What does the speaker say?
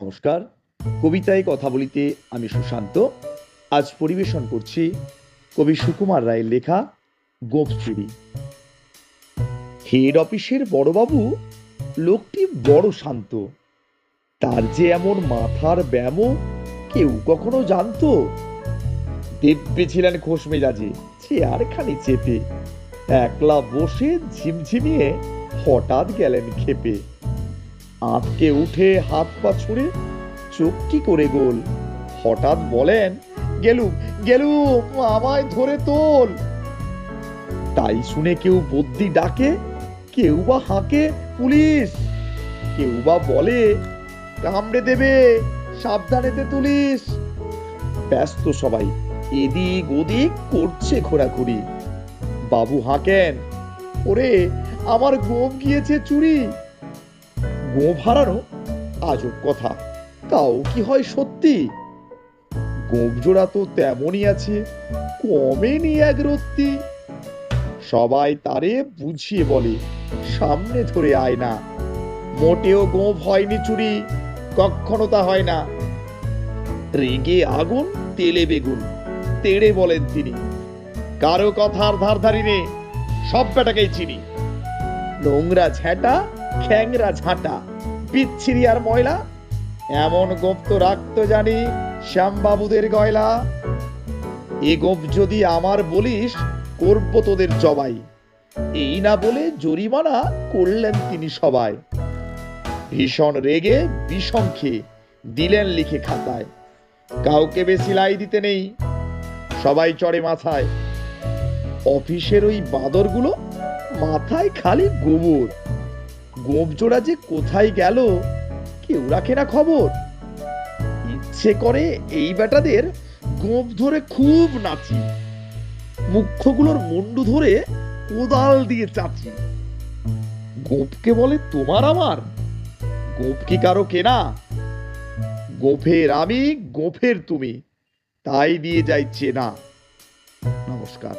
নমস্কার। কবিতায় কথা বলিতে আমি সুশান্ত। আজ পরিবেশন করছি কবি সুকুমার রায়ের লেখা গোঁফ চুরি। হেড অফিসের বড়বাবু লোকটি বড় শান্ত। তার যে এমন মাথার ব্যামো কেউ কখনো জানতো? দিব্যি ছিলেন খোশ মেজাজে, চেয়ারখানি চেপে একলা বসে ঝিমঝিমিয়ে হঠাৎ গেলেন ক্ষেপে। আঁতকে উঠে হাত পা ছুঁড়ে চোখ কি করে গোল, হঠাৎ বলেন, গেলুম গেলুম, আমায় ধরে তোল। তাই শুনে কেউ বদ্যি ডাকে, কেউ বা হাঁকে পুলিশ, কেউ বা বলে কামড়ে দেবে, সাবধানেতে তুলিস। ব্যস্ত সবাই, এদিক ওদিক করছে ঘোরাঘুরি। বাবু হাঁকেন, ওরে আমার গোঁফ গিয়েছে চুরি। গোঁফ হারানো আজব কথা, তাও কি হয় সত্যি? গোঁফ জোড়া তো তেমনই আছে, কমেনি এক রত্তি। সবাই তারে বুঝিয়ে বলে, সামনে ধরে আয় না, মোটেও গোঁফ হয়নি চুরি, কখনো তা হয় না। রেগে আগুন তেলে বেগুন, তেড়ে বলেন তিনি, কারো কথার ধার ধারি নে, সব বেটাকেই চিনি। নোংরা ঝ্যাঁটা, খ্যাংরা ঝাঁটা, বিচ্ছিরি আর ময়লা, এমন গোঁফ তো রাখতো জানি শ্যামবাবুদের গয়লা। এ গোঁফ যদি আমার বলিস, করব তোদের জবাই। এই না বলে জরিমানা করলেন তিনি সবাই। ভীষণ রেগে বিষম খেয়ে দিলেন লিখে খাতায়, কাউকে বেশি লাই দিতে নেই, সবাই চড়ে মাথায়। অফিসের ওই বাঁদরগুলো মাথায় খালি গোবর, গোঁফ জোড়া যে কোথায় গেল কেউ রাখে না খবর। ইচ্ছে করে এই বেটাদের গোঁফ ধরে খুব নাচি, মুখ্যগুলোর মুন্ডু ধরে কোদাল দিয়ে চাচি। গোঁফকে বলে তোমার আমার, গোঁফ কি কারো কেনা? গোঁফের আমি, গোঁফের তুমি, তাই দিয়ে যাইছে না। নমস্কার।